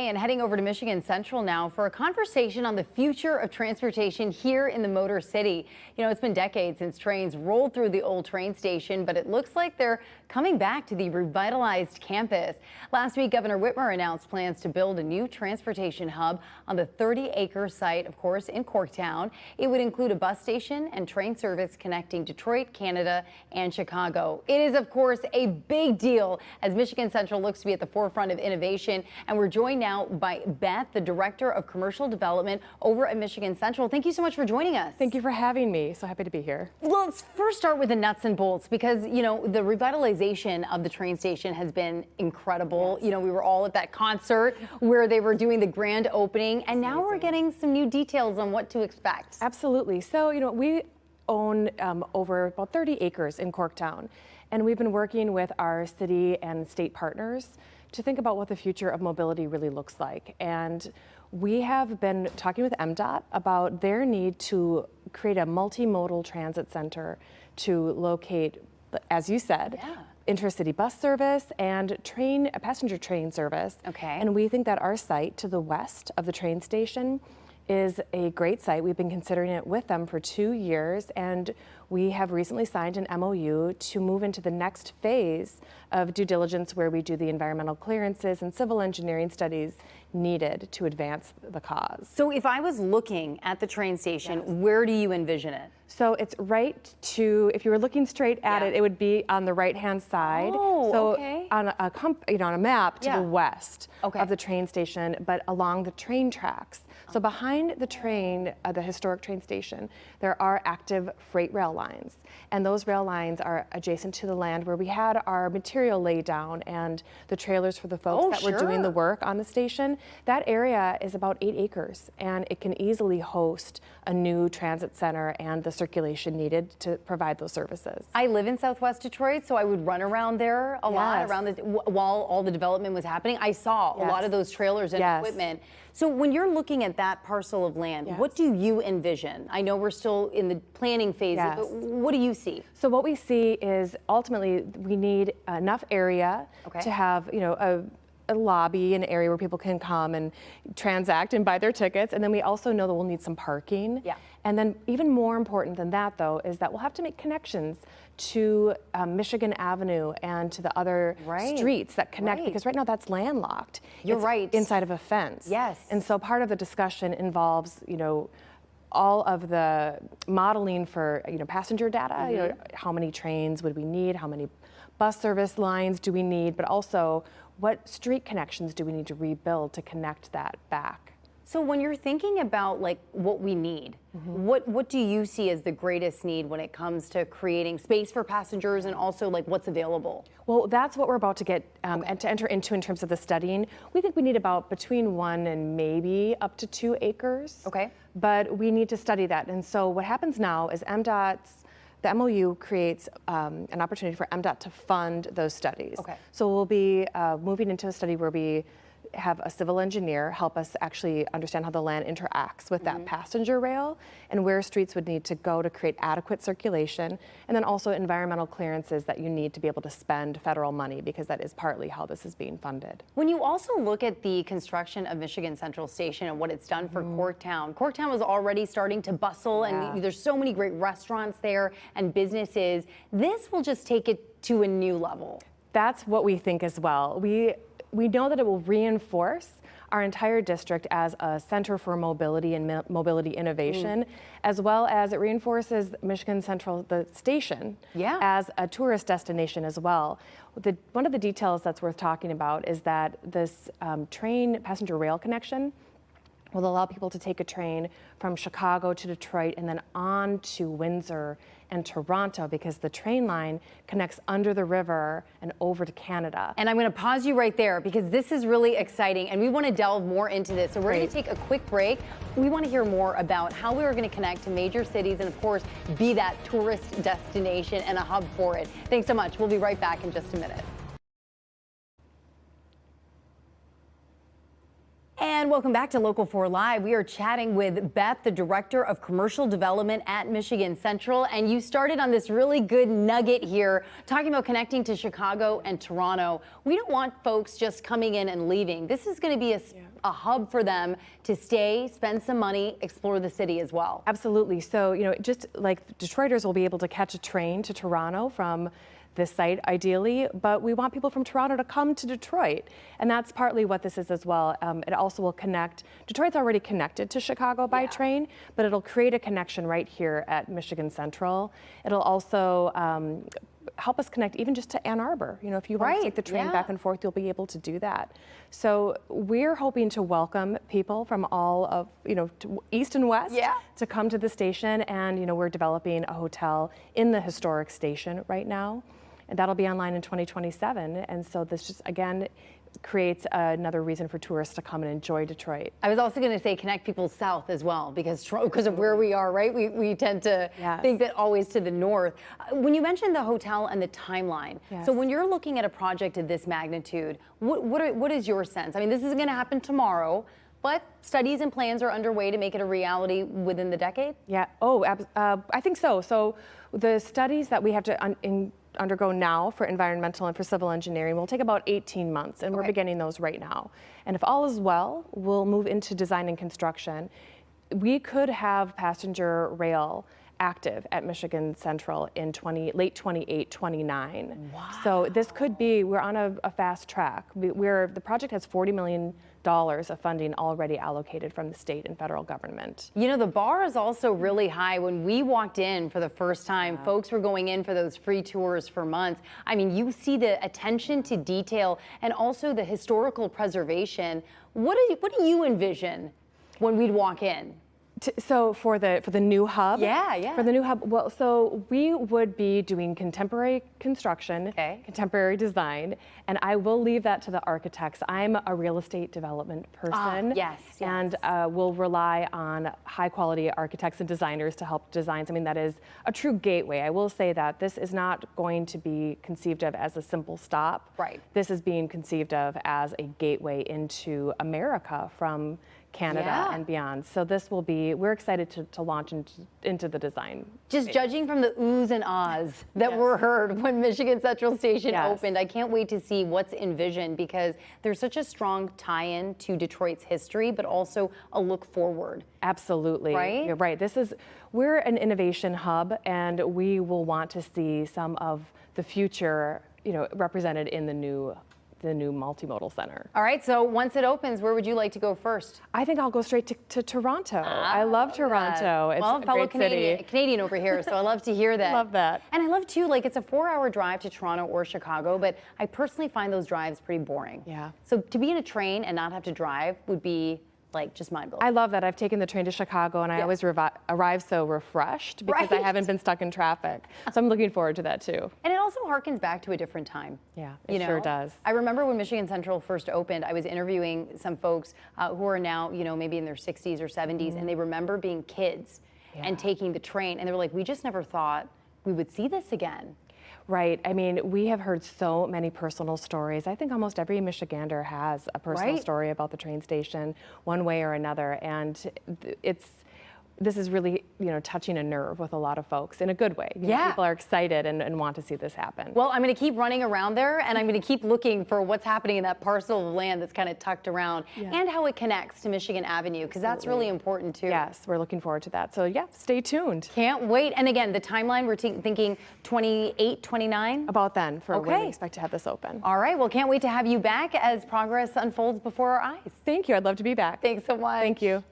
and heading over to Michigan Central now for a conversation on the future of transportation here in the Motor City. You know, it's been decades since trains rolled through the old train station, but it looks like they're coming back to the revitalized campus. Last week, Governor Whitmer announced plans to build a new transportation hub on the 30-acre site, of course, in Corktown. It would include a bus station and train service connecting Detroit, Canada, and Chicago. It is, of course, a big deal as Michigan Central looks to be at the forefront of innovation. And we're joined now by Beth, the Director of Commercial Development over at Michigan Central. Thank you so much for joining us. Thank you for having me. So happy to be here. Well, let's first start with the nuts and bolts because, you know, the revitalization of the train station has been incredible. Yes. You know, we were all at that concert where they were doing the grand opening, and now we're getting some new details on what to expect. Absolutely. So, you know, we own over about 30 acres in Corktown, and we've been working with our city and state partners to think about what the future of mobility really looks like. And we have been talking with MDOT about their need to create a multimodal transit center to locate, as you said, intercity bus service and passenger train service. Okay. And we think that our site to the west of the train station is a great site. We've been considering it with them for 2 years, and we have recently signed an MOU to move into the next phase of due diligence where we do the environmental clearances and civil engineering studies needed to advance the cause. So if I was looking at the train station, where do you envision it? So it's right to, if you were looking straight at it, it would be on the right-hand side. Oh, so okay. on a map to the west of the train station, but along the train tracks. So behind the train, the historic train station, there are active freight rail lines. And those rail lines are adjacent to the land where we had our material laid down and the trailers for the folks that were doing the work on the station. That area is about 8 acres, and it can easily host a new transit center and the circulation needed to provide those services. I live in Southwest Detroit, so I would run around there a lot while all the development was happening. I saw a lot of those trailers and equipment. So when you're looking at that parcel of land, what do you envision? I know we're still in the planning phase, but what do you see? So what we see is ultimately we need enough area to have, you know, a lobby, an area where people can come and transact and buy their tickets. And then we also know that we'll need some parking. And then even more important than that, though, is that we'll have to make connections to Michigan Avenue and to the other streets that connect, because right now that's landlocked. It's inside of a fence. And so part of the discussion involves, you know, all of the modeling for, you know, passenger data, you know, how many trains would we need, how many bus service lines do we need, but also what street connections do we need to rebuild to connect that back. So when you're thinking about like what we need, what do you see as the greatest need when it comes to creating space for passengers and also like what's available? Well, that's what we're about to get and to enter into in terms of the studying. We think we need about between 1 and maybe up to 2 acres. But we need to study that. And so what happens now is the MOU creates an opportunity for MDOT to fund those studies. So we'll be moving into a study where we have a civil engineer help us actually understand how the land interacts with that passenger rail and where streets would need to go to create adequate circulation, and then also environmental clearances that you need to be able to spend federal money, because that is partly how this is being funded. When you also look at the construction of Michigan Central Station and what it's done for Corktown was already starting to bustle, and there's so many great restaurants there and businesses. This will just take it to a new level. That's what we think as well. We know that it will reinforce our entire district as a center for mobility and mobility innovation, as well as it reinforces Michigan Central, the station, as a tourist destination as well. One of the details that's worth talking about is that this train passenger rail connection will allow people to take a train from Chicago to Detroit and then on to Windsor and Toronto, because the train line connects under the river and over to Canada. And I'm going to pause you right there because this is really exciting and we want to delve more into this. So we're going to take a quick break. We want to hear more about how we are going to connect to major cities and, of course, be that tourist destination and a hub for it. Thanks so much. We'll be right back in just a minute. And welcome back to Local 4 Live. We are chatting with Beth, the Director of Commercial Development at Michigan Central. And you started on this really good nugget here, talking about connecting to Chicago and Toronto. We don't want folks just coming in and leaving. This is going to be a hub for them to stay, spend some money, explore the city as well. Absolutely. So, just like Detroiters will be able to catch a train to Toronto from this site ideally, but we want people from Toronto to come to Detroit. And that's partly what this is as well. It also will connect, Detroit's already connected to Chicago by train, but it'll create a connection right here at Michigan Central. It'll also help us connect even just to Ann Arbor. If you want to take the train back and forth, you'll be able to do that. So we're hoping to welcome people from all of, east and west to come to the station. And, we're developing a hotel in the historic station right now. And that'll be online in 2027. And so this just, again, creates another reason for tourists to come and enjoy Detroit. I was also going to say connect people south as well, because of where we are, right? We tend to think that always to the north. When you mentioned the hotel and the timeline, so when you're looking at a project of this magnitude, what is your sense? I mean, this isn't going to happen tomorrow, but studies and plans are underway to make it a reality within the decade? Yeah. I think so. So the studies that we have to undergo now for environmental and for civil engineering will take about 18 months, and we're beginning those right now. And if all is well, we'll move into design and construction. We could have passenger rail active at Michigan Central in late 28, 29. Wow. So this could be, we're on a fast track. The project has $40 million of funding already allocated from the state and federal government. The bar is also really high. When we walked in for the first time, folks were going in for those free tours for months. I mean, you see the attention to detail and also the historical preservation. What do you envision when we'd walk in? So for the new hub? Yeah. For the new hub, well, so we would be doing contemporary construction, contemporary design, and I will leave that to the architects. I'm a real estate development person. Yes. And we'll rely on high quality architects and designers to help design something that is a true gateway. I will say that this is not going to be conceived of as a simple stop. Right. This is being conceived of as a gateway into America from Canada and beyond. So this will be, we're excited to launch into the design. Just judging from the oohs and ahs that were heard when Michigan Central Station opened, I can't wait to see what's envisioned, because there's such a strong tie-in to Detroit's history, but also a look forward. Absolutely. Right? You're right. We're an innovation hub, and we will want to see some of the future, represented in the new multimodal center. All right, so once it opens, where would you like to go first? I think I'll go straight to Toronto. I love Toronto. It's a fellow great Canadian over here, so I love to hear that. Love that. And I love too, it's a 4-hour drive to Toronto or Chicago, but I personally find those drives pretty boring. Yeah. So to be in a train and not have to drive would be just mind-blowing. I love that. I've taken the train to Chicago, and I always arrive so refreshed because I haven't been stuck in traffic. So I'm looking forward to that too. And it also harkens back to a different time. Yeah, it sure does. I remember when Michigan Central first opened, I was interviewing some folks who are now, maybe in their 60s or 70s, and they remember being kids and taking the train, and they were like, we just never thought we would see this again. Right. I mean, we have heard so many personal stories. I think almost every Michigander has a personal story about the train station, one way or another. And this is really, touching a nerve with a lot of folks in a good way. People are excited and want to see this happen. Well, I'm going to keep running around there, and I'm going to keep looking for what's happening in that parcel of land that's kind of tucked around, and how it connects to Michigan Avenue, because that's really important too. Yes, we're looking forward to that. So stay tuned. Can't wait. And again, the timeline, we're thinking 28, 29? About then, for when we expect to have this open. All right. Well, can't wait to have you back as progress unfolds before our eyes. Thank you. I'd love to be back. Thanks so much. Thank you.